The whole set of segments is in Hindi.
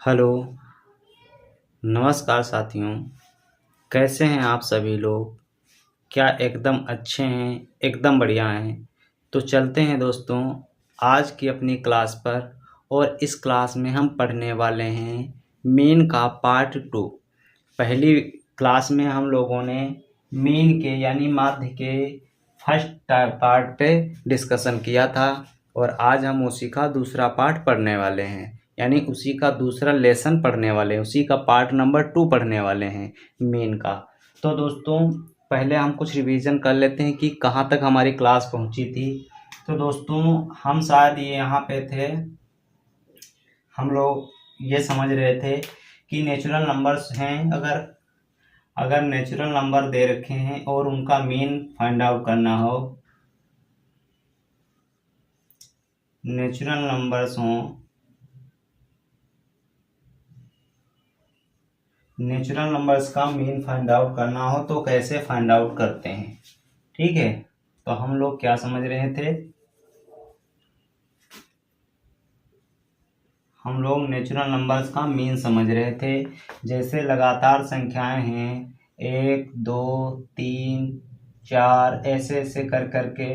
हेलो, नमस्कार साथियों। कैसे हैं आप सभी लोग? क्या एकदम अच्छे हैं, एकदम बढ़िया हैं? तो चलते हैं दोस्तों आज की अपनी क्लास पर और इस क्लास में हम पढ़ने वाले हैं मेन का पार्ट 2। पहली क्लास में हम लोगों ने मेन के यानी माध्य के फर्स्ट पार्ट पे डिस्कशन किया था और आज हम उसी का दूसरा पार्ट पढ़ने वाले हैं, यानी उसी का दूसरा लेसन पढ़ने वाले हैं, उसी का पार्ट नंबर 2 पढ़ने वाले हैं मेन का। तो दोस्तों पहले हम कुछ रिवीजन कर लेते हैं कि कहाँ तक हमारी क्लास पहुँची थी। तो दोस्तों हम शायद ये यहाँ पे थे, हम लोग ये समझ रहे थे कि नेचुरल नंबर्स हैं, अगर नेचुरल नंबर दे रखे हैं और उनका मीन फाइंड आउट करना हो, नेचुरल नंबर्स हों, नेचुरल नंबर्स का मीन फाइंड आउट करना हो तो कैसे फाइंड आउट करते हैं। ठीक है, तो हम लोग क्या समझ रहे थे, हम लोग नेचुरल नंबर्स का मीन समझ रहे थे। जैसे लगातार संख्याएं हैं 1 2 3 4 ऐसे ऐसे कर करके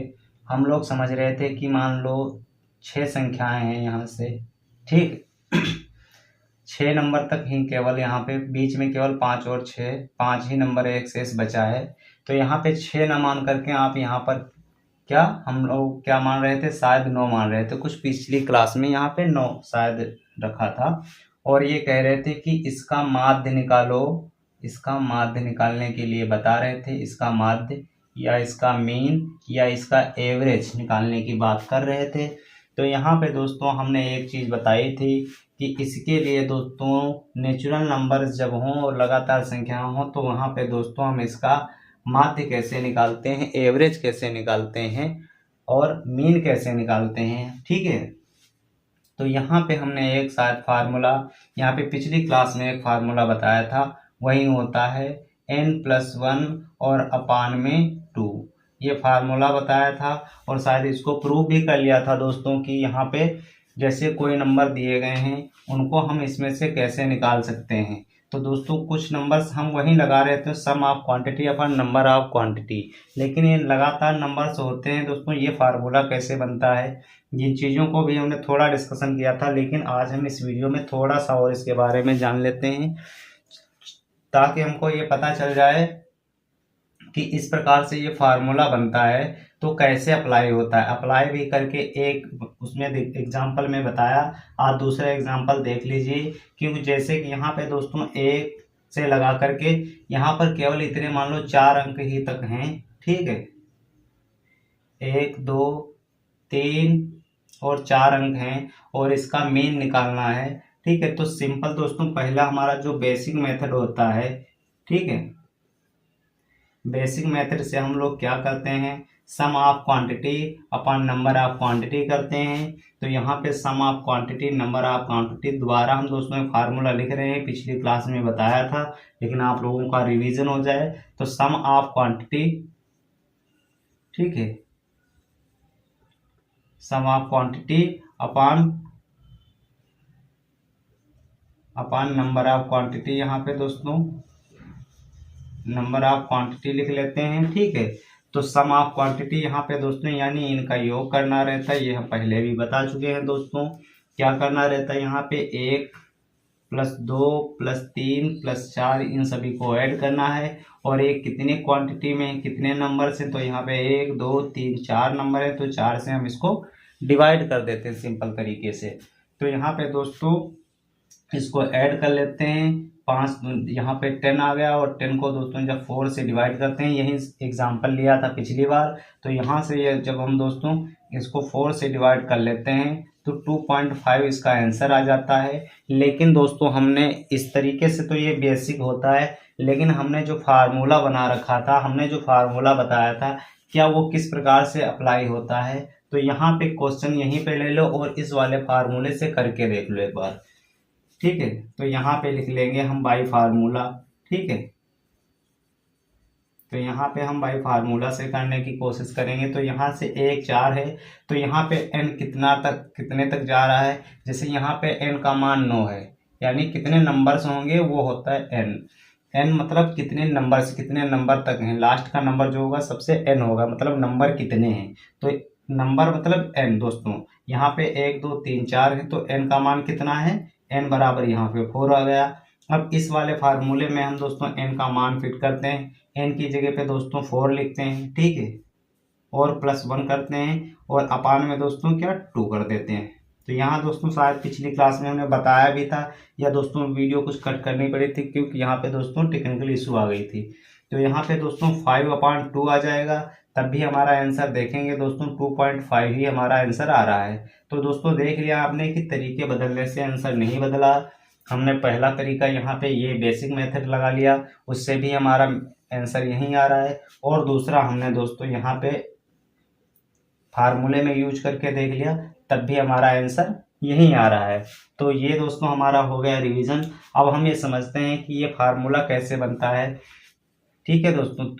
हम लोग समझ रहे थे कि मान लो 6 संख्याएं हैं यहाँ से, ठीक 6 नंबर तक ही केवल यहाँ पे बीच में केवल 5 और 6, 5 ही नंबर एक शेष बचा है। तो यहाँ पे 6 ना मान करके आप यहाँ पर क्या हम लोग क्या मान रहे थे, शायद 9 मान रहे थे। कुछ पिछली क्लास में यहाँ पे 9 शायद रखा था और ये कह रहे थे कि इसका माध्य निकालो, इसका माध्य निकालने के लिए बता रहे थे, इसका माध्य या इसका मीन या इसका एवरेज निकालने की बात कर रहे थे। तो यहाँ पे दोस्तों हमने एक चीज़ बताई थी कि इसके लिए दोस्तों नेचुरल नंबर्स जब हों और लगातार संख्या हों तो वहाँ पे दोस्तों हम इसका माध्य कैसे निकालते हैं, एवरेज कैसे निकालते हैं और मीन कैसे निकालते हैं। ठीक है, तो यहाँ पे हमने एक शायद फार्मूला, यहाँ पे पिछली क्लास में एक फार्मूला बताया था, वही होता है n+1 और अपान में 2, ये फार्मूला बताया था और शायद इसको प्रूव भी कर लिया था दोस्तों कि यहाँ पे जैसे कोई नंबर दिए गए हैं उनको हम इसमें से कैसे निकाल सकते हैं। तो दोस्तों कुछ नंबर्स हम वही लगा रहे थे, sum of quantity upon number of quantity, लेकिन ये लगातार नंबर्स होते हैं दोस्तों, ये फार्मूला कैसे बनता है, जिन चीज़ों को भी हमने थोड़ा डिस्कशन किया था, लेकिन आज हम इस वीडियो में थोड़ा सा और इसके बारे में जान लेते हैं ताकि हमको ये पता चल जाए कि इस प्रकार से ये फार्मूला बनता है तो कैसे अप्लाई होता है। अप्लाई भी करके एक उसमें एग्जांपल में बताया, आप दूसरा एग्जांपल देख लीजिए। क्योंकि जैसे कि यहाँ पे दोस्तों एक से लगा करके यहाँ पर केवल इतने मान लो 4 अंक ही तक हैं, ठीक है 1 2 3 और 4 अंक हैं और इसका मीन निकालना है। ठीक है, तो सिंपल दोस्तों पहला हमारा जो बेसिक मेथड होता है, ठीक है बेसिक मेथड से हम लोग क्या करते हैं, sum of quantity upon number of quantity करते हैं। तो यहाँ पे sum of quantity number of quantity दोबारा हम दोस्तों फार्मूला लिख रहे हैं, पिछली क्लास में बताया था लेकिन आप लोगों का रिवीजन हो जाए। तो सम ऑफ क्वांटिटी, ठीक है sum of quantity upon number of quantity, यहाँ पे दोस्तों नंबर ऑफ क्वांटिटी लिख लेते हैं। ठीक है, तो सम ऑफ क्वांटिटी यहाँ पे दोस्तों यानी इनका योग करना रहता है, ये हम पहले भी बता चुके हैं दोस्तों। क्या करना रहता है यहाँ पे 1 + 2 + 3 + 4 इन सभी को ऐड करना है और एक कितने क्वांटिटी में कितने नंबर से, तो यहाँ पे 1 2 3 4 नंबर है तो 4 से हम इसको डिवाइड कर देते हैं सिंपल तरीके से। तो यहाँ पे दोस्तों इसको ऐड कर लेते हैं, 5 यहाँ पे 10 आ गया और 10 को दोस्तों जब 4 से डिवाइड करते हैं, यही एग्जांपल लिया था पिछली बार। तो यहाँ से ये जब हम दोस्तों इसको 4 से डिवाइड कर लेते हैं तो 2.5 इसका आंसर आ जाता है। लेकिन दोस्तों हमने इस तरीके से, तो ये बेसिक होता है, लेकिन हमने जो फार्मूला बना रखा था, हमने जो फार्मूला बताया था क्या वो किस प्रकार से अप्लाई होता है, तो यहाँ पे क्वेश्चन यहीं पे ले लो और इस वाले फार्मूले से करके देख लो एक बार। ठीक है, तो यहाँ पे लिख लेंगे हम बाई फार्मूला। ठीक है, तो यहाँ पे हम बाई फार्मूला से करने की कोशिश करेंगे। तो यहाँ से 1 4 है तो यहाँ पे n कितने तक जा रहा है, जैसे यहाँ पे n का मान 9 है, यानी कितने नंबर्स होंगे वो होता है एन। एन मतलब कितने नंबर तक हैं, लास्ट का नंबर जो होगा सबसे एन होगा, मतलब नंबर कितने हैं। तो नंबर मतलब एन दोस्तों, यहाँ पे 1 2 3 4 है तो एन का मान कितना है, एन बराबर यहाँ पे 4 आ गया। अब इस वाले फार्मूले में हम दोस्तों एन का मान फिट करते हैं, एन की जगह पे दोस्तों 4 लिखते हैं, ठीक है, और +1 करते हैं और अपान में दोस्तों क्या 2 कर देते हैं। तो यहाँ दोस्तों शायद पिछली क्लास में हमने बताया भी था, या दोस्तों वीडियो कुछ कट करनी पड़ी थी क्योंकि यहाँ पे दोस्तों टेक्निकल इशू आ गई थी। तो यहाँ पे दोस्तों 5/2 आ जाएगा, तब भी हमारा आंसर देखेंगे दोस्तों 2.5 ही हमारा आंसर आ रहा है। तो दोस्तों देख लिया आपने कि तरीके बदलने से आंसर नहीं बदला। हमने पहला तरीका यहाँ पे ये बेसिक मेथड लगा लिया, उससे भी हमारा आंसर यहीं आ रहा है, और दूसरा हमने दोस्तों यहाँ पे फार्मूले में यूज करके देख लिया, तब भी हमारा आंसर यहीं आ रहा है। तो ये दोस्तों हमारा हो गया रिवीजन। अब हम ये समझते हैं कि ये फार्मूला कैसे बनता है, ठीक है दोस्तों।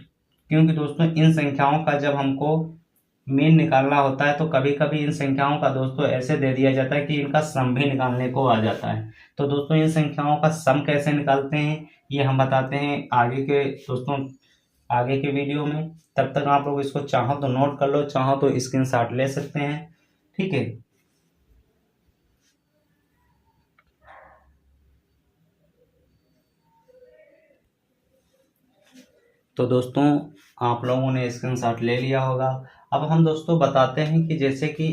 क्योंकि दोस्तों इन संख्याओं का जब हमको मीन निकालना होता है तो कभी कभी इन संख्याओं का दोस्तों ऐसे दे दिया जाता है कि इनका सम भी निकालने को आ जाता है। तो दोस्तों इन संख्याओं का सम कैसे निकालते हैं ये हम बताते हैं आगे के वीडियो में। तब तक आप लोग इसको चाहो तो नोट कर लो, चाहो तो स्क्रीनशॉट ले सकते हैं, ठीक है। तो दोस्तों आप लोगों ने स्क्रीनशॉट ले लिया होगा। अब हम दोस्तों बताते हैं कि जैसे कि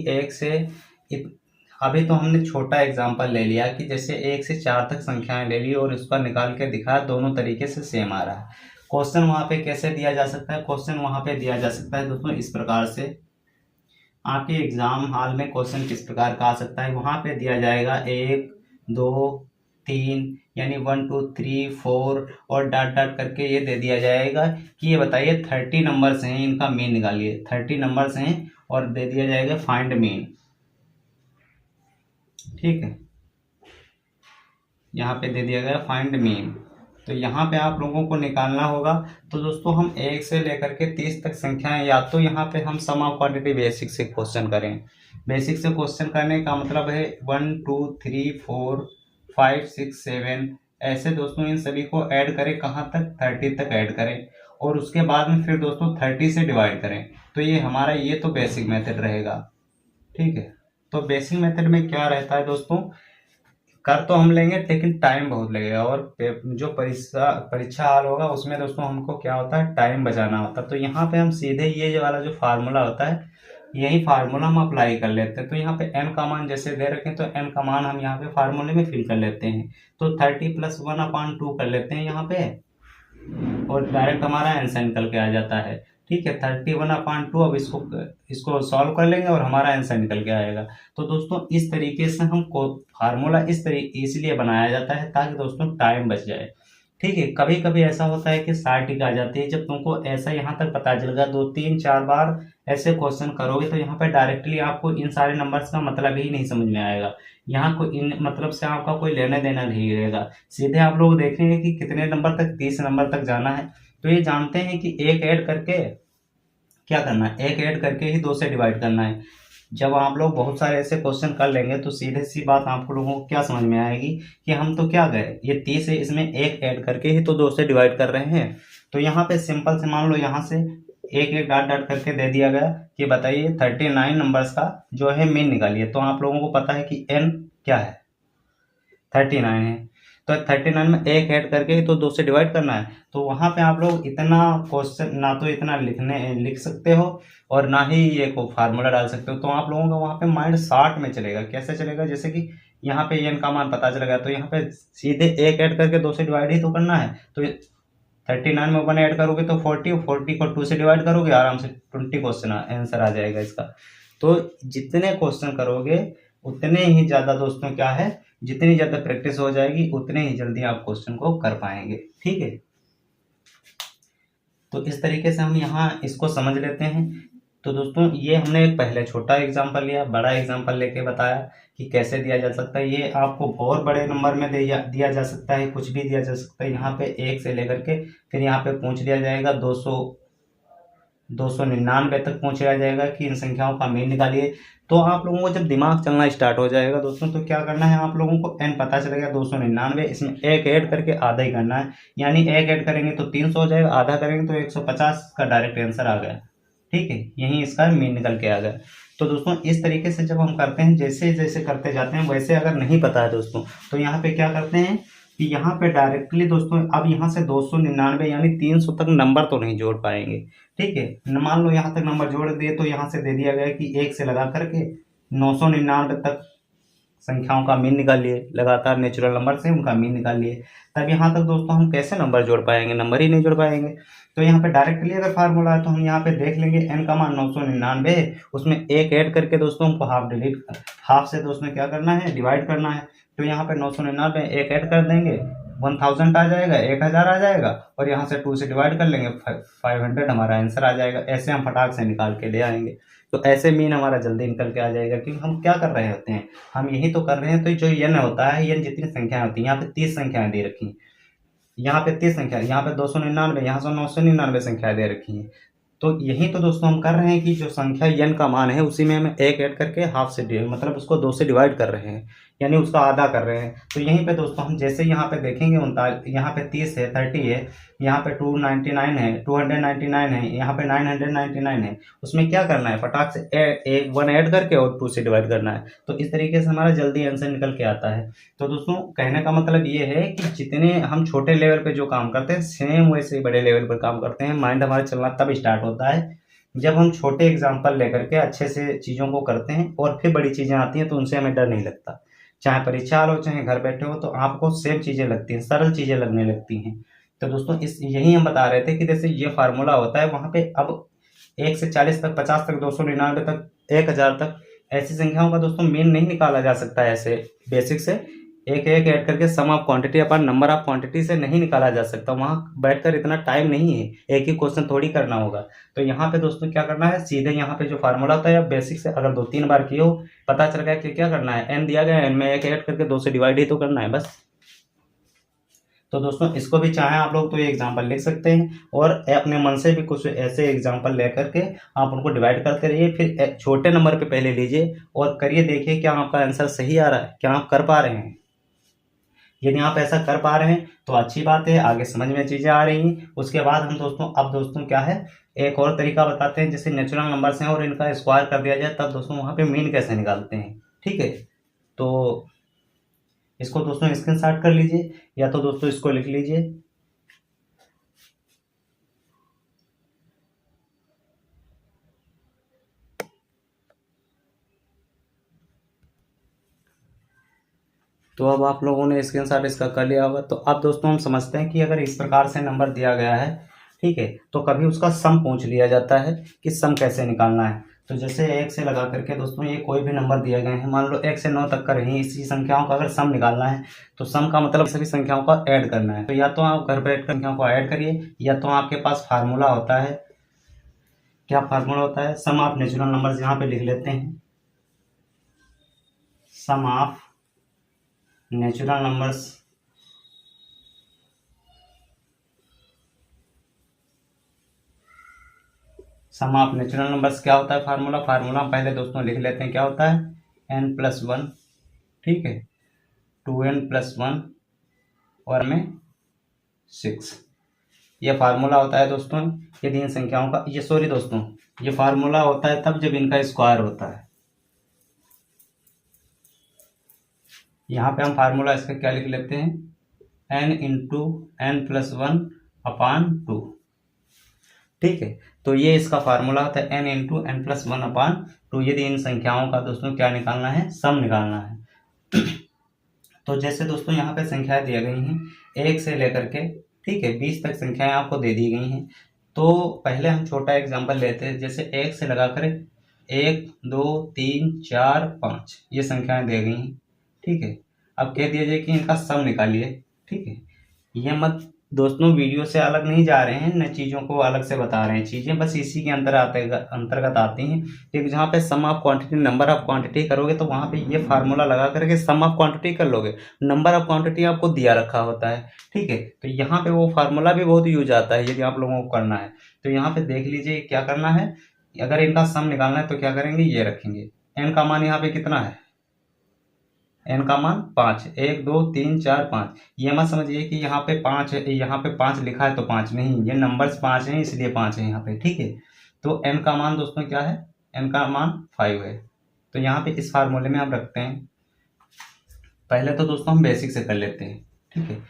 अभी तो हमने छोटा एग्जांपल ले लिया कि जैसे 1 से 4 तक संख्याएं ले ली और उसका निकाल के दिखाया, दोनों तरीके से सेम आ रहा है। क्वेश्चन वहाँ पे कैसे दिया जा सकता है, क्वेश्चन वहाँ पे दिया जा सकता है दोस्तों इस प्रकार से। आपके एग्जाम हॉल में क्वेश्चन किस प्रकार का आ सकता है, वहाँ पे दिया जाएगा 1 2 3 यानी 1 2 3 4 और डॉट डॉट करके ये दे दिया जाएगा कि ये बताइए 30 नंबर्स हैं, इनका मीन निकालिए। 30 नंबर्स हैं और दे दिया जाएगा फाइंड मीन, ठीक है, यहाँ पे दे दिया गया फाइंड मीन। तो यहाँ पे आप लोगों को निकालना होगा। तो दोस्तों हम 1 से लेकर के 30 तक संख्याएं, या तो यहाँ पे हम सम ऑफ क्वांटिटी बेसिक से क्वेश्चन करें। बेसिक से क्वेश्चन करने का मतलब है 1 2 3 4 5 6 7 ऐसे दोस्तों इन सभी को ऐड करें, कहाँ तक 30 तक ऐड करें, और उसके बाद में फिर दोस्तों 30 से डिवाइड करें। तो ये हमारा ये तो बेसिक मेथड रहेगा, ठीक है। तो बेसिक मेथड में क्या रहता है दोस्तों, कर तो हम लेंगे लेकिन टाइम बहुत लगेगा, और जो परीक्षा हाल होगा उसमें दोस्तों हमको क्या होता है, टाइम बचाना होता है। तो यहाँ पे हम सीधे ये वाला जो फार्मूला होता है यही फार्मूला हम अप्लाई कर लेते हैं। तो यहाँ पे n का मान जैसे दे रखे हैं तो n का मान हम यहाँ पे फार्मूले में फिल कर लेते हैं। तो 30 + 1/2 कर लेते हैं यहाँ पे, और डायरेक्ट हमारा आंसर निकल के आ जाता है, ठीक है। 31/2 अब इसको सॉल्व कर लेंगे और हमारा आंसर निकल के आएगा। तो दोस्तों इस तरीके से हमको फार्मूला इसलिए बनाया जाता है ताकि दोस्तों टाइम बच जाए, ठीक है। कभी कभी ऐसा होता है कि 60 टिक आ जाती है, जब तुमको ऐसा यहाँ तक पता चलेगा 2 3 4 बार ऐसे क्वेश्चन करोगे तो यहाँ पे डायरेक्टली आपको इन सारे नंबर्स का मतलब ही नहीं समझ में आएगा। यहाँ को इन मतलब से आपका कोई लेना देना नहीं रहेगा। सीधे आप लोग देखेंगे कि कितने नंबर तक, 30 नंबर तक जाना है। तो ये जानते हैं कि एक ऐड करके क्या करना है, एक ऐड करके ही 2 से डिवाइड करना है। जब आप लोग बहुत सारे ऐसे क्वेश्चन कर लेंगे तो सीधे सी बात आप लोगों को क्या समझ में आएगी कि हम तो क्या गए, ये 30 है, इसमें एक ऐड करके ही तो 2 से डिवाइड कर रहे हैं। तो यहाँ पे सिंपल से मान लो यहाँ से एक एक डॉट डॉट करके दे दिया गया कि बताइए 39 नंबर्स का जो है मीन निकालिए। तो आप लोगों को पता है कि n क्या है, 39 है। तो 39 में एक ऐड करके ही तो 2 से डिवाइड करना है। तो वहाँ पे आप लोग इतना क्वेश्चन ना तो इतना लिख सकते हो और ना ही ये को फार्मूला डाल सकते हो। तो आप लोगों का वहाँ पे माइंड 60 में चलेगा। कैसे चलेगा, जैसे कि यहाँ पे n का मान पता चल गया तो यहाँ पे सीधे एक ऐड करके 2 से डिवाइड ही तो करना है। तो 39 में 1 ऐड करोगे तो 40 को 2 से डिवाइड करोगे, आराम से 20 क्वेश्चन आंसर आ जाएगा इसका। तो जितने क्वेश्चन करोगे उतने ही ज़्यादा दोस्तों क्या है, जितनी ज़्यादा प्रैक्टिस हो जाएगी उतने ही जल्दी आप क्वेश्चन को कर पाएंगे, ठीक है। तो इस तरीके से हम यहाँ इसको समझ लेते हैं। तो दोस्तों ये हमने एक पहले छोटा एग्जांपल लिया, बड़ा एग्जांपल लेके बताया कि कैसे दिया जा सकता है। ये आपको और बड़े नंबर में दिया जा सकता है, कुछ भी दिया जा सकता है। यहाँ पे 1 से लेकर के फिर यहाँ पे पूछ लिया जाएगा 200 299 तक पहुंचाया जाएगा कि इन संख्याओं का मीन निकालिए। तो आप लोगों को जब दिमाग चलना स्टार्ट हो जाएगा दोस्तों, तो क्या करना है, आप लोगों को n पता चलेगा 299, इसमें एक ऐड करके आधा ही करना है, यानी एक ऐड करेंगे तो 300 हो जाएगा, आधा करेंगे तो 150 का डायरेक्ट आंसर आ गया। ठीक है, यही इसका मीन निकल के आ गया। तो दोस्तों इस तरीके से जब हम करते हैं, जैसे जैसे करते जाते हैं वैसे, अगर नहीं पता है दोस्तों तो यहाँ पे क्या करते हैं कि यहाँ पे डायरेक्टली दोस्तों, अब यहाँ से 299 यानी 300 तक नंबर तो नहीं जोड़ पाएंगे। ठीक है, मान लो यहाँ तक नंबर जोड़ दिए तो यहाँ से दे दिया गया कि 1 से लगा करके 999 तक संख्याओं का मीन निकालिए, लगातार नेचुरल नंबर से उनका मीन निकालिए। तब यहाँ तक दोस्तों हम कैसे नंबर जोड़ पाएंगे, नंबर ही नहीं जोड़ पाएंगे। तो यहाँ पे डायरेक्टली अगर फार्मूला है तो हम यहाँ पे देख लेंगे n का मान 999 है, उसमें एक ऐड करके दोस्तों हमको हाफ से दोस्तों क्या करना है, डिवाइड करना है। तो यहाँ पे 999 एक ऐड कर देंगे, 1000 आ जाएगा, 1000 आ जाएगा, और यहाँ से 2 से डिवाइड कर लेंगे, 500 हमारा आंसर आ जाएगा। ऐसे हम फटाक से निकाल के ले आएंगे। तो ऐसे मीन हमारा जल्दी निकल के आ जाएगा, क्योंकि हम क्या कर रहे होते हैं, हम यही तो कर रहे हैं। तो जो n होता है, n जितनी संख्याएं होती हैं, यहाँ पे 30 संख्याएं दे रखी हैं, यहाँ पे 30 संख्या, यहाँ पे 299, यहाँ से 999 संख्याएं दे रखी हैं। तो यही तो दोस्तों हम कर रहे हैं कि जो संख्या n का मान है उसी में हम एक ऐड करके हाफ से मतलब उसको 2 से डिवाइड कर रहे हैं, यानी उसका आधा कर रहे हैं। तो यहीं पे दोस्तों हम जैसे यहाँ पे देखेंगे 39, यहाँ पे 30 है, 30 है, यहाँ पे 299 है, 299 है, यहाँ पे 999 है, उसमें क्या करना है, फटाक से एक 1 ऐड करके और 2 से डिवाइड करना है। तो इस तरीके से हमारा जल्दी आंसर निकल के आता है। तो दोस्तों कहने का मतलब ये है कि जितने हम छोटे लेवल पे जो काम करते हैं, सेम वैसे ही बड़े लेवल पर काम करते हैं। माइंड हमारा चलना तब स्टार्ट होता है जब हम छोटे एग्जाम्पल लेकर के अच्छे से चीज़ों को करते हैं, और फिर बड़ी चीज़ें आती हैं तो उनसे हमें डर नहीं लगता। चाहे परीक्षा हो चाहे घर बैठे हो, तो आपको सेम चीज़ें लगती हैं, सरल चीज़ें लगने लगती हैं। तो दोस्तों यही हम बता रहे थे कि जैसे ये फार्मूला होता है, वहाँ पे अब 1 से 40 तक, 50 तक, 299 तक, 1000 तक ऐसी संख्याओं का दोस्तों मीन नहीं निकाला जा सकता है ऐसे बेसिक से। एक एक ऐड करके sum of quantity upon number of quantity से नहीं निकाला जा सकता, वहाँ बैठकर इतना टाइम नहीं है, एक ही क्वेश्चन थोड़ी करना होगा। तो यहाँ पे दोस्तों क्या करना है, सीधे यहाँ पे जो फार्मूला होता है बेसिक से अगर 2-3 बार किए हो, पता चल गया कि क्या करना है, n दिया गया है, n में एक ऐड करके 2 से डिवाइड ही तो करना है बस। तो दोस्तों इसको भी चाहें आप लोग तो ये एग्जाम्पल लिख सकते हैं, और अपने मन से भी कुछ ऐसे एग्जाम्पल ले करके आप उनको डिवाइड करते रहिए। फिर छोटे नंबर पे पहले लीजिए और करिए, देखिए क्या आपका आंसर सही आ रहा है, क्या आप कर पा रहे हैं। यदि आप ऐसा कर पा रहे हैं तो अच्छी बात है, आगे समझ में चीज़ें आ रही हैं। उसके बाद हम दोस्तों क्या है, एक और तरीका बताते हैं, जैसे नेचुरल नंबर्स हैं और इनका स्क्वायर कर दिया जाए, तब दोस्तों वहाँ पे मीन कैसे निकालते हैं। ठीक है, तो इसको दोस्तों स्क्रीनशॉट कर लीजिए, या तो दोस्तों इसको लिख लीजिए। तो अब आप लोगों ने स्क्रीनशॉट इसका कर लिया होगा। तो अब दोस्तों हम समझते हैं कि अगर इस प्रकार से नंबर दिया गया है, ठीक है, तो कभी उसका सम पूछ लिया जाता है कि सम कैसे निकालना है। तो जैसे 1 से लगा करके दोस्तों ये कोई भी नंबर दिए गए हैं, मान लो 1 से 9 तक का रही, इसी संख्याओं का अगर सम निकालना है तो सम का मतलब सभी संख्याओं का ऐड करना है। तो या तो आप घर बैठ कर संख्याओं को ऐड करिए, या तो आपके पास फार्मूला होता है। क्या फार्मूला होता है, सम ऑफ नेचुरल नंबर्स, यहाँ पे लिख लेते हैं, sum of natural numbers sum of natural numbers क्या होता है, फार्मूला पहले दोस्तों लिख लेते हैं। क्या होता है, n+1, ठीक है, 2n+1 और में 6, ये फार्मूला होता है दोस्तों। यदि इन संख्याओं का ये फार्मूला होता है तब जब इनका स्क्वायर होता है। यहाँ पे हम फार्मूला इसका क्या लिख लेते हैं, n×n+1/2, ठीक है। तो ये इसका फार्मूला होता है n×n+1/2। यदि इन संख्याओं का दोस्तों क्या निकालना है, सम निकालना है। तो जैसे दोस्तों यहाँ पे संख्याएं दी गई हैं 1 से लेकर के, ठीक है, 20 तक संख्याएं आपको दे दी गई हैं। तो पहले हम छोटा एग्जांपल लेते हैं, जैसे 1 से लगा कर 1, 2, 3, 4, 5 ये संख्याएं दे गई हैं, ठीक है। अब कह दिया जाए कि इनका सम निकालिए, ठीक है। ये मत दोस्तों वीडियो से अलग नहीं जा रहे हैं, न चीज़ों को अलग से बता रहे हैं, चीज़ें बस इसी के अंतर्गत आती हैं। क्योंकि जहाँ पे sum of quantity number of quantity करोगे तो वहाँ पे ये फार्मूला लगा करके सम ऑफ क्वांटिटी कर लोगे, नंबर ऑफ क्वांटिटी आपको दिया रखा होता है, ठीक है। तो यहाँ पे वो फार्मूला भी बहुत यूज आता है यदि आप लोगों को करना है। तो यहाँ पे देख लीजिए क्या करना है, अगर इनका सम निकालना है तो क्या करेंगे, ये रखेंगे। एन का मान यहाँ पे कितना है, एन का मान 5, 1 2 3 4 5। ये मत समझिए कि यहाँ पे 5 है, यहाँ पे 5 लिखा है तो 5 नहीं, ये नंबर्स 5 हैं इसलिए 5 है यहाँ पे, ठीक है। तो एन का मान दोस्तों क्या है, एन का मान 5 है। तो यहाँ पे इस फार्मूले में हम रखते हैं, पहले तो दोस्तों हम बेसिक से कर लेते हैं, ठीक है।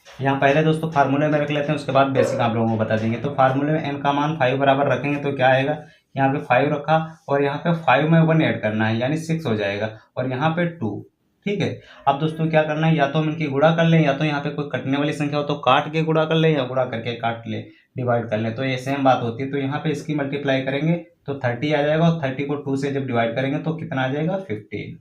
यहाँ पहले दोस्तों फार्मूले में रख लेते हैं, उसके बाद बेसिक आप लोगों को बता देंगे। तो फार्मूले में एन का मान 5 बराबर रखेंगे तो क्या आएगा, यहाँ पे 5 रखा और यहाँ पे 5 में 1 ऐड करना है यानी 6 हो जाएगा, और यहाँ पे 2, ठीक है। अब दोस्तों क्या करना है, या तो हम इनकी गुणा कर लें, या तो यहाँ पे कोई कटने वाली संख्या हो तो काट के गुणा कर लें, या गुणा करके काट ले डिवाइड कर लें, तो ये सेम बात होती है। तो यहाँ पे इसकी मल्टीप्लाई करेंगे तो 30 आ जाएगा, और 30 को 2 से जब डिवाइड करेंगे तो कितना आ जाएगा, 15,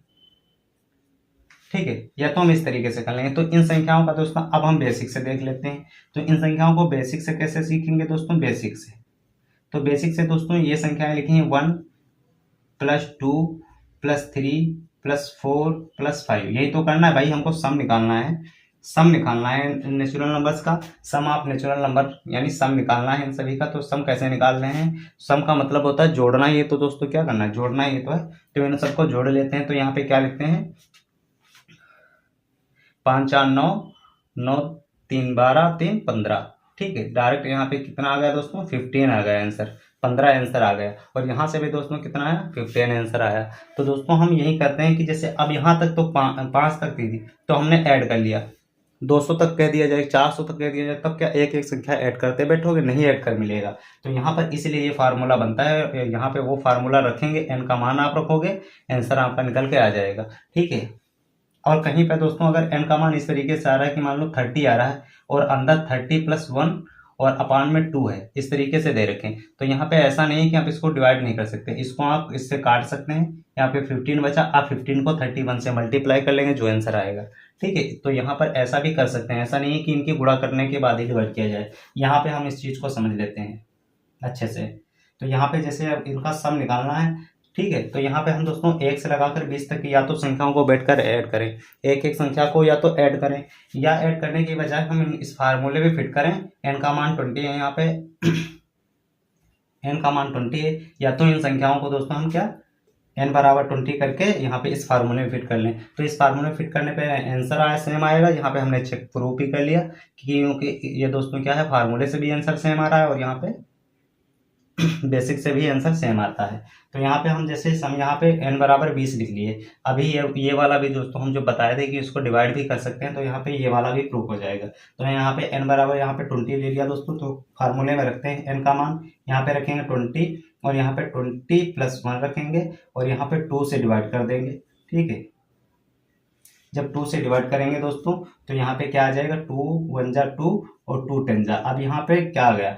ठीक है। या तो हम इस तरीके से कर लेंगे। तो इन संख्याओं का दोस्तों अब हम बेसिक से देख लेते हैं। तो इन संख्याओं को बेसिक से कैसे सीखेंगे दोस्तों, बेसिक से। तो बेसिक से दोस्तों ये संख्याएं लिखी हैं 1 + 2 + 3 + 4 + 5। यही तो करना है भाई, हमको सम निकालना है, सम निकालना है नेचुरल नंबर्स का, सम ऑफ नेचुरल नंबर यानी सम निकालना है इन सभी का। तो सम कैसे निकाल रहे हैं, सम का मतलब होता है जोड़ना। ये तो दोस्तों क्या करना है, जोड़ना ये तो है। तो इन सबको जोड़ लेते हैं। तो यहाँ पे क्या लिखते हैं, 5 4 9, 9 3 12, 3 15, ठीक है। डायरेक्ट यहाँ पे कितना आ गया दोस्तों, 15 आ गया आंसर, 15 आंसर आ गया। और यहाँ से भी दोस्तों कितना आया, 15 आंसर आया। तो दोस्तों हम यही करते हैं कि जैसे अब यहाँ तक तो 5 तक थी तो हमने ऐड कर लिया, 200 तक कह दिया जाए, 400 तक कह दिया जाए, तब क्या एक एक संख्या ऐड करते बैठोगे, नहीं ऐड कर मिलेगा। तो यहाँ पर इसलिए ये फार्मूला बनता है, यहाँ पे वो फार्मूला रखेंगे, एन का मान आप रखोगे, आंसर आपका निकल के आ जाएगा, ठीक है। और कहीं पे दोस्तों अगर एन का मान इस तरीके से आ रहा है कि मान लो 30 आ रहा है और अंदर 30 + 1 और अपान में 2 है, इस तरीके से दे रखें, तो यहाँ पे ऐसा नहीं है कि आप इसको डिवाइड नहीं कर सकते, इसको आप इससे काट सकते हैं। यहाँ पे 15 बचा, आप 15 को 31 से मल्टीप्लाई कर लेंगे, जो आंसर आएगा, ठीक है। तो यहाँ पर ऐसा भी कर सकते हैं, ऐसा नहीं है कि इनकी गुणा करने के बाद ही डिवाइड किया जाए। यहाँ पे हम इस चीज़ को समझ लेते हैं अच्छे से। तो यहाँ पे जैसे अब इनका सम निकालना है, ठीक है। तो यहाँ पे हम दोस्तों 1 से लगाकर 20 तक की या तो संख्याओं को बैठकर ऐड करें, एक एक संख्या को या तो ऐड करें, या ऐड करने की बजाय हम इस फार्मूले में फिट करें। एन का मान 20 है यहाँ पे एन का मान 20 है, या तो इन संख्याओं को दोस्तों हम क्या, एन बराबर 20 करके यहाँ पे इस फार्मूले में फिट कर लें। तो इस फार्मूले में फिट करने पे आंसर आया सेम आएगा। यहाँ पे हमने चेक प्रूफ भी कर लिया क्योंकि ये दोस्तों क्या है, फार्मूले से भी आंसर सेम आ रहा है और यहाँ पे बेसिक से भी आंसर सेम आता है। तो यहाँ पे हम जैसे सम यहाँ पे n बराबर 20 लिख लिए। अभी ये वाला भी दोस्तों हम जो बताए थे कि इसको डिवाइड भी कर सकते हैं, तो यहाँ पे ये वाला भी प्रूफ हो जाएगा। तो यहाँ पे n बराबर यहाँ पे 20 ले लिया दोस्तों। तो फार्मूले में रखते हैं n का मान, यहाँ पे रखेंगे 20 और यहाँ पे 20 + 1 रखेंगे और यहाँ पे 2 से डिवाइड कर देंगे, ठीक है। जब 2 से डिवाइड करेंगे दोस्तों तो यहाँ पे क्या आ जाएगा, 2 1 जा 2 और 2 10 जा। अब यहाँ पे क्या आ गया,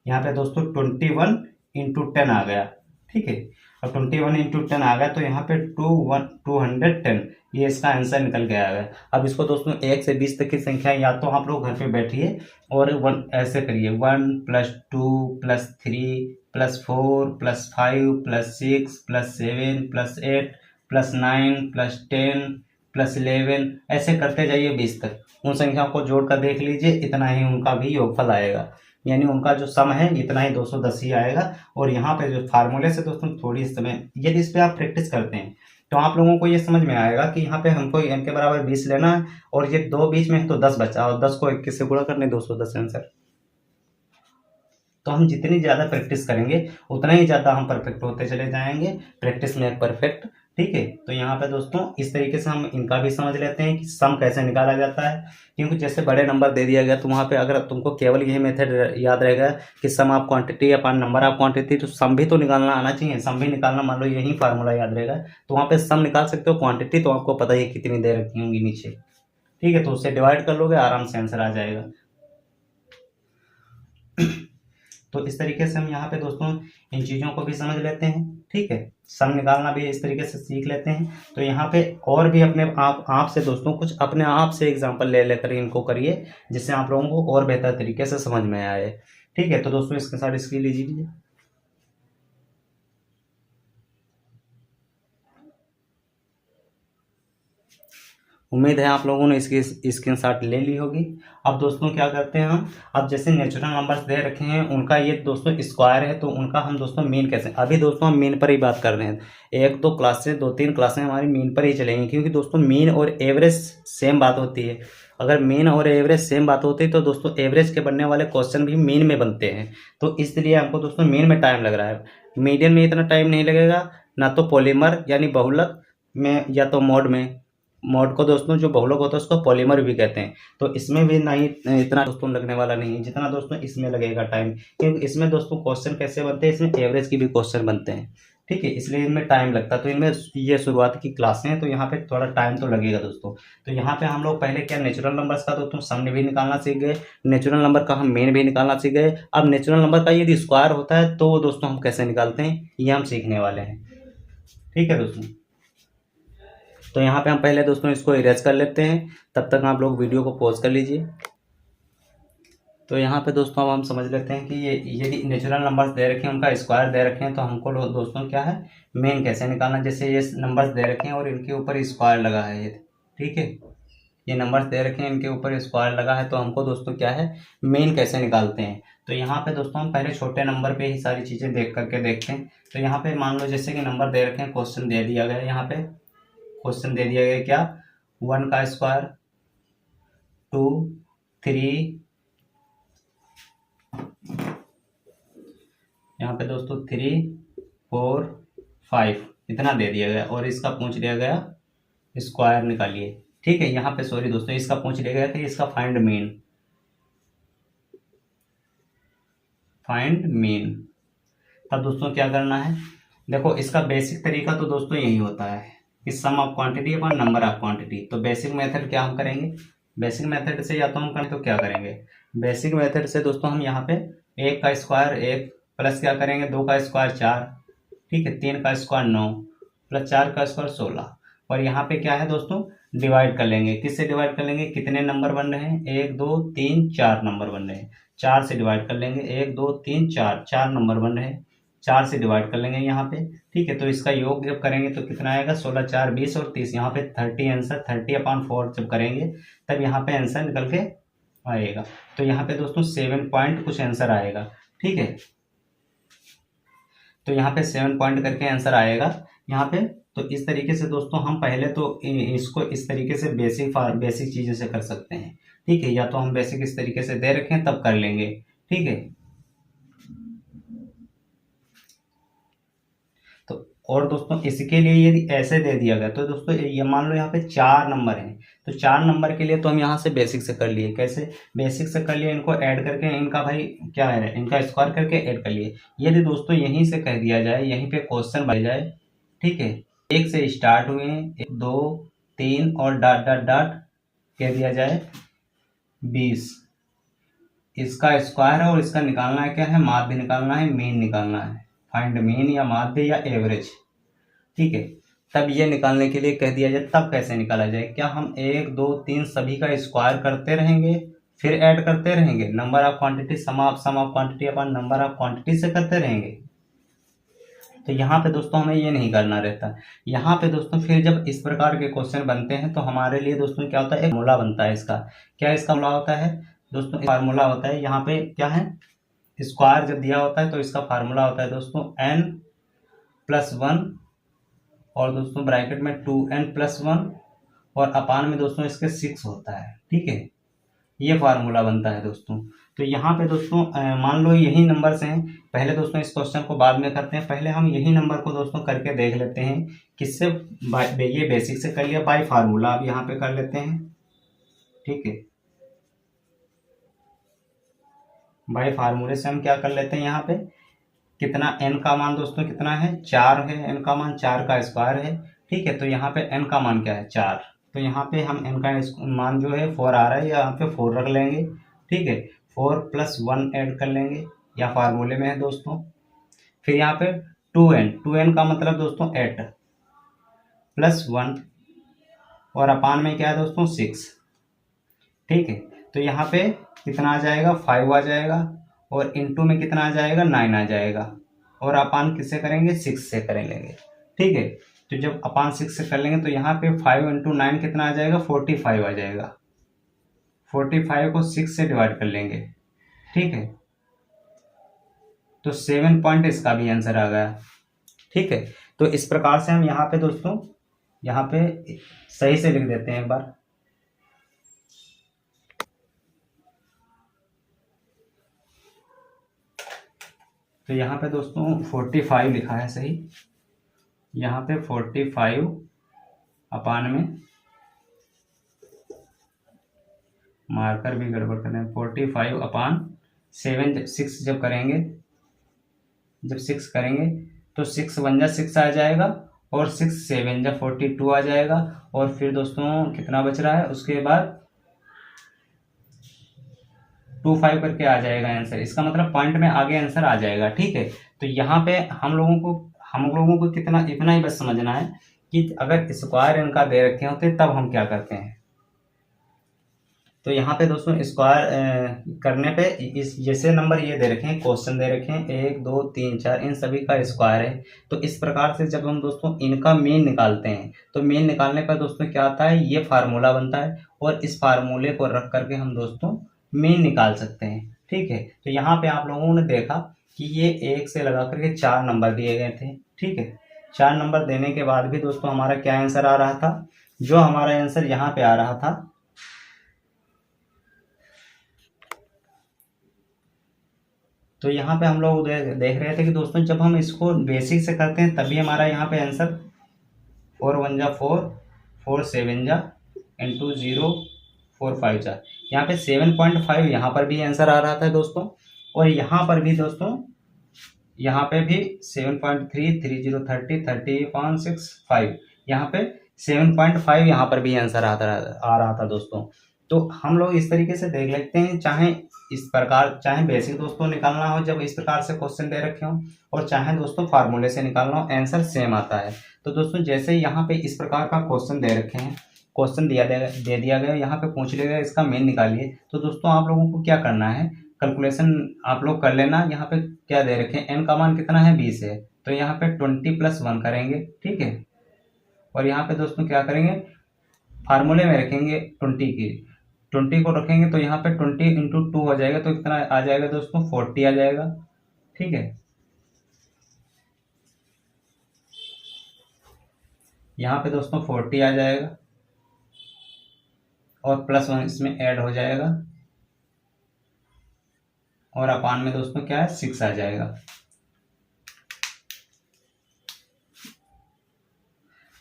यहाँ पे दोस्तों 21 × 10 आ गया, ठीक है। और 21 × 10 आ गया तो यहाँ पे 210, ये इसका आंसर निकल के आ गया। अब इसको दोस्तों 1 से 20 तक की संख्या या तो आप लोग घर पे बैठिए और ऐसे करिए, 1 + 2 + 3 + 4 + 5 + 6 + 7 + 8 + 9 + 10 + 11, ऐसे करते जाइए 20 तक। उन संख्याओं को जोड़कर देख लीजिए, इतना ही उनका भी योगफल आएगा, यानी उनका जो सम है इतना ही 210 ही आएगा। और यहाँ पे जो फार्मूले से दोस्तों थोड़ी समय यदि इस पे आप प्रैक्टिस करते हैं तो आप लोगों को ये समझ में आएगा कि यहाँ पे हमको n के बराबर 20 लेना है और ये 2 बीच में है तो 10 बचा और 10 को 21 से गुणा करने 210 आंसर। तो हम जितनी ज़्यादा प्रैक्टिस करेंगे उतना ही ज़्यादा हम परफेक्ट होते चले जाएंगे। प्रैक्टिस में परफेक्ट, ठीक है। तो यहाँ पे दोस्तों इस तरीके से हम इनका भी समझ लेते हैं कि सम कैसे निकाला जाता है। क्योंकि जैसे बड़े नंबर दे दिया गया तो वहाँ पे अगर तुमको केवल यही मेथड याद रहेगा कि sum of quantity upon number of quantity, तो सम भी तो निकालना आना चाहिए। सम भी निकालना, मान लो यही फार्मूला याद रहेगा तो वहाँ पे सम निकाल सकते हो। क्वांटिटी तो आपको पता ही कितनी दे रखी होंगी नीचे, ठीक है। तो उससे डिवाइड कर लोगे, आराम से आंसर आ जाएगा। तो इस तरीके से हम यहाँ पे दोस्तों इन चीज़ों को भी समझ लेते हैं, ठीक है। सम निकालना भी इस तरीके से सीख लेते हैं। तो यहाँ पे और भी अपने आप से दोस्तों कुछ अपने आप से एग्जांपल ले लेकर इनको करिए, जिससे आप लोगों को और बेहतर तरीके से समझ में आए, ठीक है। तो दोस्तों इसके साथ इसकी लीजिए। उम्मीद है आप लोगों ने इसकी स्क्रीनशॉट ले ली होगी। अब दोस्तों क्या करते हैं हम, अब जैसे नेचुरल नंबर्स दे रखे हैं उनका ये दोस्तों स्क्वायर है, तो उनका हम दोस्तों मीन कैसे, अभी दोस्तों हम मीन पर ही बात कर रहे हैं। एक दो क्लासें, 2-3 क्लासें हमारी मीन पर ही चलेंगी, क्योंकि दोस्तों मीन और एवरेज सेम बात होती है। अगर मीन और एवरेज सेम बात होती है तो दोस्तों एवरेज के बनने वाले क्वेश्चन भी मीन में बनते हैं। तो इसलिए हमको दोस्तों मीन में टाइम लग रहा है, मीडियन में इतना टाइम नहीं लगेगा, ना तो पॉलीमर यानी बहुलक में, या तो मोड में। मोड को दोस्तों जो बहुलक होता है उसको पॉलीमर भी कहते हैं। तो इसमें भी नहीं इतना दोस्तों लगने वाला नहीं है जितना दोस्तों इसमें लगेगा टाइम, क्योंकि इसमें दोस्तों क्वेश्चन कैसे बनते हैं, इसमें एवरेज की भी क्वेश्चन बनते हैं, ठीक है, इसलिए इनमें टाइम लगता है। तो इनमें ये शुरुआत की क्लासें हैं, तो यहाँ पे थोड़ा टाइम तो लगेगा दोस्तों। तो यहाँ पे हम लोग पहले क्या नेचुरल नंबर्स का दोस्तों सम भी निकालना सीख गए, नेचुरल नंबर का हम मेन भी निकालना सीख गए। अब नेचुरल नंबर का यदि स्क्वायर होता है तो दोस्तों हम कैसे निकालते हैं ये हम सीखने वाले हैं, ठीक है दोस्तों। तो यहाँ पे हम पहले दोस्तों इसको इरेज कर लेते हैं, तब तक आप लोग वीडियो को पॉज कर लीजिए। तो यहाँ पे दोस्तों अब हम समझ लेते हैं कि ये यदि नेचुरल नंबर्स दे रखे हैं उनका स्क्वायर दे रखे हैं तो हमको दोस्तों क्या है मेन कैसे निकालना। जैसे ये नंबर्स दे रखे हैं और इनके ऊपर स्क्वायर लगा है ये, ठीक है, ये नंबर्स दे रखे हैं इनके ऊपर स्क्वायर लगा है, तो हमको दोस्तों क्या है मेन कैसे निकालते हैं। तो यहाँ पे दोस्तों हम पहले छोटे नंबर पे ही सारी चीज़ें देख करके देखते हैं। तो यहाँ पे मान लो जैसे कि नंबर दे रखे हैं, क्वेश्चन दे दिया गया है, यहाँ पे क्वेश्चन दे दिया गया क्या, 1 का स्क्वायर, 2, 3, यहाँ पे दोस्तों 3, 4, 5 इतना दे दिया गया, और इसका पूछ लिया गया स्क्वायर निकालिए, ठीक है। यहाँ पे सॉरी दोस्तों इसका पूछ लिया गया कि इसका फाइंड मीन। तब दोस्तों क्या करना है, देखो इसका बेसिक तरीका तो दोस्तों यही होता है कि sum of quantity upon number of quantity. तो बेसिक मेथड क्या हम करेंगे, बेसिक मेथड से या तो हम करें तो क्या करेंगे, बेसिक मेथड से दोस्तों हम यहाँ पे 1 का स्क्वायर 1 प्लस क्या करेंगे 2 का स्क्वायर 4, ठीक है, 3 का स्क्वायर 9 प्लस 4 का स्क्वायर 16, और यहाँ पे क्या है दोस्तों डिवाइड कर लेंगे। किससे डिवाइड कर लेंगे, कितने नंबर बन रहे हैं, 1 2 3 4 नंबर बन रहे हैं, 4 से डिवाइड कर लेंगे, 1 2 3 4 नंबर बन रहे हैं, 4 से डिवाइड कर लेंगे यहाँ पे, ठीक है। तो इसका योग जब करेंगे तो कितना आएगा, 16 4 20 और 30, यहाँ पे 30 आंसर, 30/4 जब करेंगे तब यहाँ पे आंसर निकल के आएगा। तो यहाँ पे दोस्तों 7 पॉइंट कुछ आंसर आएगा, ठीक है। तो यहाँ पे 7 पॉइंट करके आंसर आएगा यहाँ पे। तो इस तरीके से दोस्तों हम पहले तो इसको इस तरीके से बेसिक चीज़ों से कर सकते हैं, ठीक है, या तो हम बेसिक इस तरीके से दे रखें तब कर लेंगे, ठीक है। तो और दोस्तों इसके लिए यदि ऐसे दे दिया गया तो दोस्तों ये मान लो यहाँ पे 4 नंबर हैं, तो 4 नंबर के लिए तो हम यहाँ से बेसिक से कर लिए, कैसे बेसिक से कर लिए, इनको ऐड करके इनका भाई क्या है इनका स्क्वायर करके ऐड कर लिए। यदि दोस्तों यहीं से कह दिया जाए, यहीं पे क्वेश्चन बन जाए, ठीक है, 1 से स्टार्ट हुए 1 2 3 और डॉट डॉट डॉट कह दिया जाए 20, इसका स्क्वायर है और इसका निकालना है क्या है, माध्य निकालना है, मीन निकालना है, फाइंड मीन या माध्य या एवरेज, ठीक है। तब ये निकालने के लिए कह दिया जाए, तब कैसे निकाला जाए, क्या हम 1 2 3 सभी का स्क्वायर करते रहेंगे फिर ऐड करते रहेंगे, number of quantity sum of quantity upon number of quantity से करते रहेंगे। तो यहाँ पे दोस्तों हमें ये नहीं करना रहता। यहाँ पे दोस्तों फिर जब इस प्रकार के क्वेश्चन बनते हैं तो हमारे लिए दोस्तों क्या होता है, एक फार्मूला बनता है इसका। क्या इसका फार्मूला होता है दोस्तों, फार्मूला होता है यहाँ पे क्या है, स्क्वायर जब दिया होता है तो इसका फार्मूला होता है दोस्तों n+1 और दोस्तों ब्रैकेट में 2n+1 और अपान में दोस्तों इसके 6 होता है, ठीक है, ये फार्मूला बनता है दोस्तों। तो यहाँ पे दोस्तों मान लो यही नंबर्स हैं, पहले दोस्तों इस क्वेश्चन को बाद में करते हैं, पहले हम यही नंबर को दोस्तों करके देख लेते हैं किससे, ये बेसिक से कर लिया, बाय फार्मूला अब यहाँ पे कर लेते हैं, ठीक है, बाय फार्मूले से हम क्या कर लेते हैं, यहाँ पे कितना n का मान दोस्तों कितना है 4 है, n का मान 4 का स्क्वायर है, ठीक है। तो यहाँ पे n का मान क्या है 4, तो यहाँ पे हम n का मान जो है 4 आ रहा है, यहाँ पे 4 रख लेंगे, ठीक है, 4+1 ऐड कर लेंगे, या फार्मूले में है दोस्तों। फिर यहाँ पे 2n का मतलब दोस्तों 8+1 और अपान में क्या है दोस्तों 6, ठीक है। तो यहाँ पे कितना आ जाएगा 5 आ जाएगा, और इनटू में कितना आ जाएगा 9 आ जाएगा, और अपान किससे करेंगे 6 से करेंगे, ठीक है। तो जब अपान 6 से कर लेंगे तो यहाँ पे 5 इंटू 9 कितना आ जाएगा, 45 आ जाएगा। 45 को 6 से डिवाइड कर लेंगे, ठीक है, तो 7 पॉइंट इसका भी आंसर आ गया, ठीक है। तो इस प्रकार से हम यहाँ पे दोस्तों यहाँ पे सही से लिख देते हैं एक बार। तो यहाँ पे दोस्तों 45 लिखा है सही, यहाँ पे 45 अपान में मार्कर भी गड़बड़ कर रहे हैं, 45 अपान 7 6 जब करेंगे, जब 6 करेंगे तो 6 1 जा 6 आ जाएगा और 6 7 जा 42 आ जाएगा। और फिर दोस्तों कितना बच रहा है, उसके बाद 25 करके आ जाएगा आंसर। इसका मतलब पॉइंट में आगे आंसर आ जाएगा, ठीक है। तो यहाँ पे हम लोगों को कितना, इतना ही बस समझना है कि अगर स्क्वायर इनका दे रखे होते तब हम क्या करते हैं। तो यहाँ पे दोस्तों स्क्वायर करने पे इस जैसे नंबर ये दे रखे हैं, क्वेश्चन दे रखे हैं 1 2 3 4, इन सभी का स्क्वायर है। तो इस प्रकार से जब हम दोस्तों इनका मीन निकालते हैं तो मीन निकालने पर दोस्तों क्या आता है, ये फार्मूला बनता है और इस फार्मूले को रख करके हम दोस्तों मीन निकाल सकते हैं, ठीक है। तो यहाँ पे आप लोगों ने देखा कि ये 1 से लगा करके 4 नंबर दिए गए थे, ठीक है। 4 नंबर देने के बाद भी दोस्तों हमारा क्या आंसर आ रहा था, जो हमारा आंसर यहाँ पे आ रहा था, तो यहाँ पे हम लोग देख रहे थे कि दोस्तों जब हम इसको बेसिक से करते हैं तभी हमारा यहाँ पे आंसर 4 1 जा 4 4 7 जा इंटू 0 4 5 जा, यहाँ पे 7.5 यहाँ पर भी आंसर आ रहा था दोस्तों। और यहाँ पर भी दोस्तों यहाँ पे भी 7.3 30 30 30.65, यहाँ पे 7.5 यहाँ पर भी आंसर आ रहा था दोस्तों। तो हम लोग इस तरीके से देख लेते हैं, चाहे इस प्रकार, चाहे बेसिक दोस्तों निकालना हो जब इस प्रकार से क्वेश्चन दे रखे हो, और चाहे दोस्तों फार्मूले से निकालना हो, आंसर सेम आता है। तो दोस्तों जैसे यहाँ पे इस प्रकार का क्वेश्चन दे रखे हैं, क्वेश्चन दे दिया गया, यहाँ पे पूछ लिया गया इसका मीन निकालिए, तो दोस्तों आप लोगों को क्या करना है, कैलकुलेशन आप लोग कर लेना। यहाँ पे क्या दे रखे हैं, n का मान कितना है 20 है, तो यहाँ पे 20 + 1 करेंगे, ठीक है। और यहाँ पे दोस्तों क्या करेंगे, फार्मूले में रखेंगे 20 को रखेंगे, तो यहाँ पे 20 इंटू 2 हो जाएगा, तो कितना आ जाएगा दोस्तों 40 आ जाएगा, ठीक है। यहाँ पे दोस्तों 40 आ जाएगा और +1 इसमें ऐड हो जाएगा और अपान में दोस्तों क्या है 6 आ जाएगा।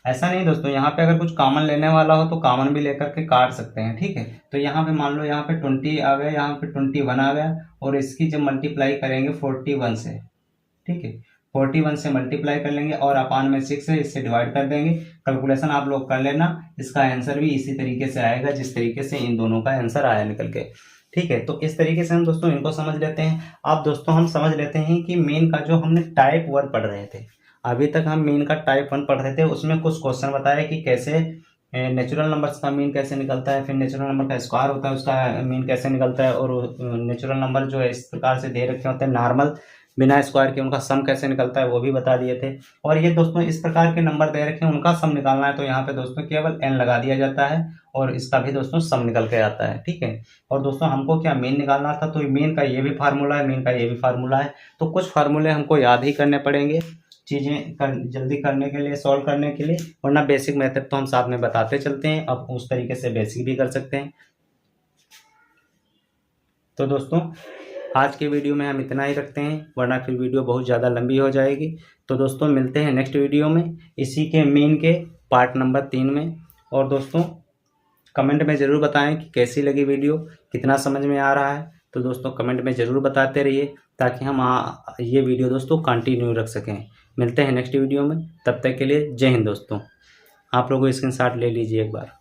ऐसा नहीं दोस्तों, यहाँ पे अगर कुछ कॉमन लेने वाला हो तो कॉमन भी लेकर के काट सकते हैं, ठीक है। तो यहाँ पे मान लो यहाँ पे 20 आ गया, यहाँ पे 21 आ गया, और इसकी जब मल्टीप्लाई करेंगे 41 से, ठीक है, 41 से मल्टीप्लाई कर लेंगे और अपान में 6 है, इससे डिवाइड कर देंगे। कैलकुलेशन आप लोग कर लेना, इसका आंसर भी इसी तरीके से आएगा जिस तरीके से इन दोनों का आंसर आया निकल के, ठीक है। तो इस तरीके से हम दोस्तों इनको समझ लेते हैं। अब दोस्तों हम समझ लेते हैं कि मीन का जो हमने टाइप 1 पढ़ रहे थे, अभी तक हम मीन का टाइप 1 पढ़ रहे थे, उसमें कुछ क्वेश्चन बताया कि कैसे नेचुरल नंबर्स का मीन कैसे निकलता है, फिर नेचुरल नंबर का स्क्वायर होता है उसका मीन कैसे निकलता है, और नेचुरल नंबर जो है इस प्रकार से दे रखे होते हैं नॉर्मल बिना स्क्वायर के, उनका सम कैसे निकलता है वो भी बता दिए थे। और ये दोस्तों इस प्रकार के नंबर दे रखे हैं, उनका सम निकालना है तो यहाँ पे दोस्तों केवल n लगा दिया जाता है और इसका भी दोस्तों सम निकल के आता है, ठीक है। और दोस्तों हमको क्या मीन निकालना था, तो मीन का ये भी फार्मूला है, मीन का ये भी फार्मूला है, तो कुछ फार्मूले हमको याद ही करने पड़ेंगे चीज़ें जल्दी करने के लिए, सॉल्व करने के लिए, वरना बेसिक मेथड तो हम साथ में बताते चलते हैं, अब उस तरीके से बेसिक भी कर सकते हैं। तो दोस्तों आज के वीडियो में हम इतना ही रखते हैं, वरना फिर वीडियो बहुत ज़्यादा लंबी हो जाएगी। तो दोस्तों मिलते हैं नेक्स्ट वीडियो में, इसी के मीन के पार्ट नंबर 3 में। और दोस्तों कमेंट में ज़रूर बताएं कि कैसी लगी वीडियो, कितना समझ में आ रहा है। तो दोस्तों कमेंट में ज़रूर बताते रहिए ताकि हम ये वीडियो दोस्तों कंटिन्यू रख सकें। मिलते हैं नेक्स्ट वीडियो में, तब तक के लिए जय हिंद दोस्तों। आप लोगों स्क्रीनशॉट ले लीजिए एक बार।